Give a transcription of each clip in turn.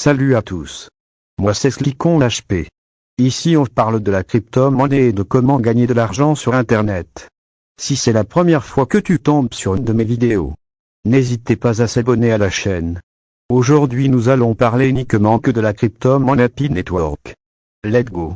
Salut à tous. Moi c'est Slicon HP. Ici on parle de la crypto-monnaie et de comment gagner de l'argent sur internet. Si c'est la première fois que tu tombes sur une de mes vidéos, n'hésitez pas à s'abonner à la chaîne. Aujourd'hui nous allons parler uniquement que de la crypto-monnaie Pi Network. Let's go.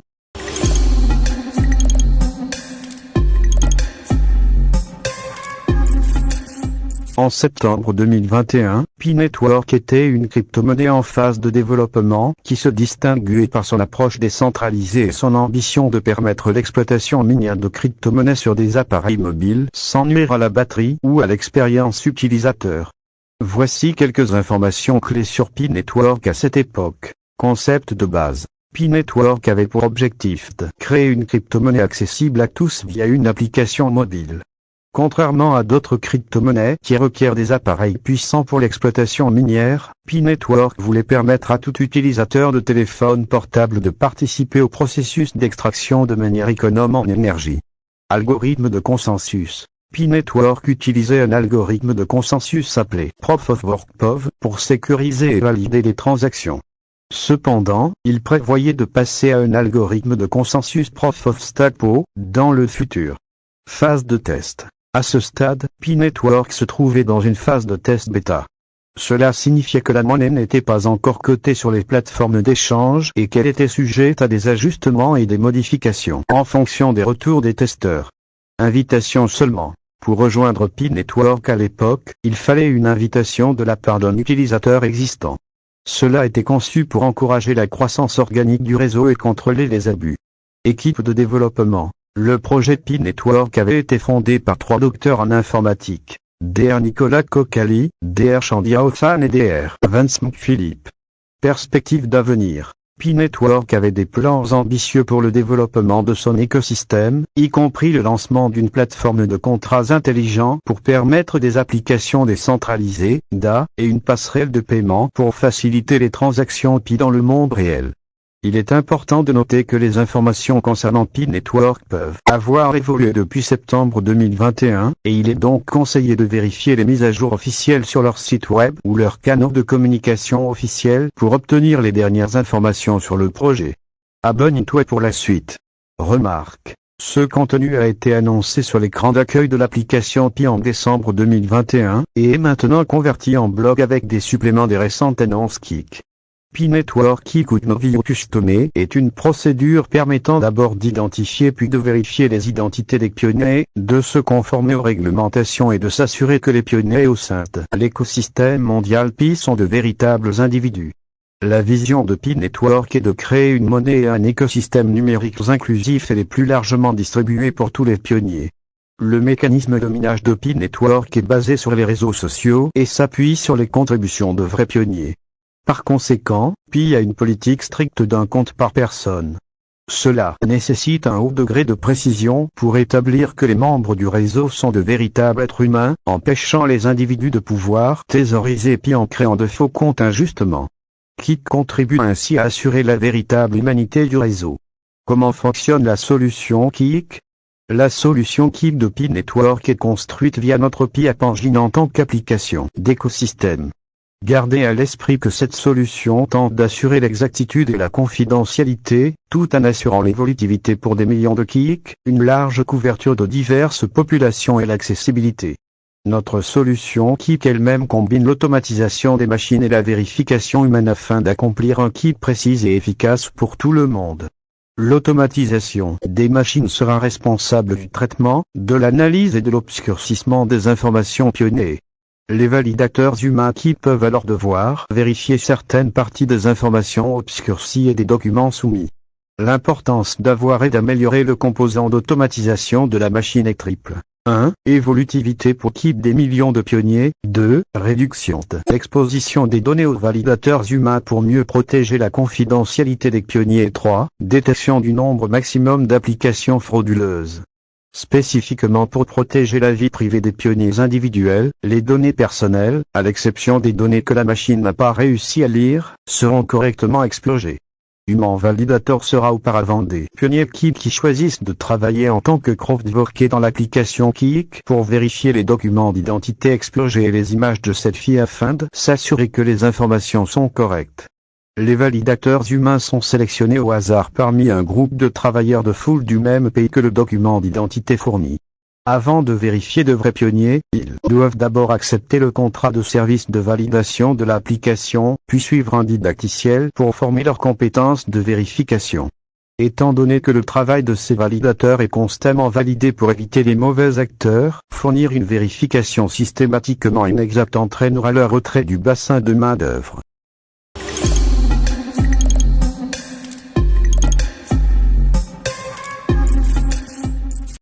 En septembre 2021, Pi Network était une crypto-monnaie en phase de développement qui se distinguait par son approche décentralisée et son ambition de permettre l'exploitation minière de crypto-monnaies sur des appareils mobiles sans nuire à la batterie ou à l'expérience utilisateur. Voici quelques informations clés sur Pi Network à cette époque. Concept de base. Pi Network avait pour objectif de créer une crypto-monnaie accessible à tous via une application mobile. Contrairement à d'autres crypto-monnaies qui requièrent des appareils puissants pour l'exploitation minière, Pi Network voulait permettre à tout utilisateur de téléphone portable de participer au processus d'extraction de manière économe en énergie. Algorithme de consensus. Pi Network utilisait un algorithme de consensus appelé Proof of Work (POW) pour sécuriser et valider les transactions. Cependant, il prévoyait de passer à un algorithme de consensus Proof of Stake (POW) dans le futur. Phase de test. À ce stade, Pi Network se trouvait dans une phase de test bêta. Cela signifiait que la monnaie n'était pas encore cotée sur les plateformes d'échange et qu'elle était sujette à des ajustements et des modifications en fonction des retours des testeurs. Invitation seulement. Pour rejoindre Pi Network à l'époque, il fallait une invitation de la part d'un utilisateur existant. Cela était conçu pour encourager la croissance organique du réseau et contrôler les abus. Équipe de développement. Le projet Pi Network avait été fondé par 3 docteurs en informatique, Dr Nicolas Kokali, Dr Chandia Hoffman et Dr Vance McPhilip. Perspective d'avenir. Pi Network avait des plans ambitieux pour le développement de son écosystème, y compris le lancement d'une plateforme de contrats intelligents pour permettre des applications décentralisées, DA, et une passerelle de paiement pour faciliter les transactions Pi dans le monde réel. Il est important de noter que les informations concernant Pi Network peuvent avoir évolué depuis septembre 2021, et il est donc conseillé de vérifier les mises à jour officielles sur leur site web ou leurs canaux de communication officiels pour obtenir les dernières informations sur le projet. Abonne-toi pour la suite. Remarque. Ce contenu a été annoncé sur l'écran d'accueil de l'application Pi en décembre 2021, et est maintenant converti en blog avec des suppléments des récentes annonces Kik. Pi Network Kik ou Novio Customé est une procédure permettant d'abord d'identifier puis de vérifier les identités des pionniers, de se conformer aux réglementations et de s'assurer que les pionniers au sein de l'écosystème mondial Pi sont de véritables individus. La vision de Pi Network est de créer une monnaie et un écosystème numérique inclusif et les plus largement distribués pour tous les pionniers. Le mécanisme de minage de Pi Network est basé sur les réseaux sociaux et s'appuie sur les contributions de vrais pionniers. Par conséquent, Pi a une politique stricte d'un compte par personne. Cela nécessite un haut degré de précision pour établir que les membres du réseau sont de véritables êtres humains, empêchant les individus de pouvoir thésauriser Pi en créant de faux comptes injustement. Kik contribue ainsi à assurer la véritable humanité du réseau. Comment fonctionne la solution Kik? La solution Kik de Pi Network est construite via notre Pi App Engine en tant qu'application d'écosystème. Gardez à l'esprit que cette solution tente d'assurer l'exactitude et la confidentialité, tout en assurant l'évolutivité pour des millions de Kik, une large couverture de diverses populations et l'accessibilité. Notre solution Kik elle-même combine l'automatisation des machines et la vérification humaine afin d'accomplir un Kik précis et efficace pour tout le monde. L'automatisation des machines sera responsable du traitement, de l'analyse et de l'obscurcissement des informations pionniers. Les validateurs humains qui peuvent alors devoir vérifier certaines parties des informations obscurcies et des documents soumis. L'importance d'avoir et d'améliorer le composant d'automatisation de la machine est triple. 1. Évolutivité pour Kik des millions de pionniers. 2. Réduction de l'exposition des données aux validateurs humains pour mieux protéger la confidentialité des pionniers. 3. Détection du nombre maximum d'applications frauduleuses. Spécifiquement pour protéger la vie privée des pionniers individuels, les données personnelles, à l'exception des données que la machine n'a pas réussi à lire, seront correctement explogées. Human Validator sera auparavant des pionniers Kik qui choisissent de travailler en tant que crowdworker dans l'application Kik pour vérifier les documents d'identité explogés et les images de selfie afin de s'assurer que les informations sont correctes. Les validateurs humains sont sélectionnés au hasard parmi un groupe de travailleurs de foule du même pays que le document d'identité fourni. Avant de vérifier de vrais pionniers, ils doivent d'abord accepter le contrat de service de validation de l'application, puis suivre un didacticiel pour former leurs compétences de vérification. Étant donné que le travail de ces validateurs est constamment validé pour éviter les mauvais acteurs, fournir une vérification systématiquement inexacte entraînera leur retrait du bassin de main-d'œuvre.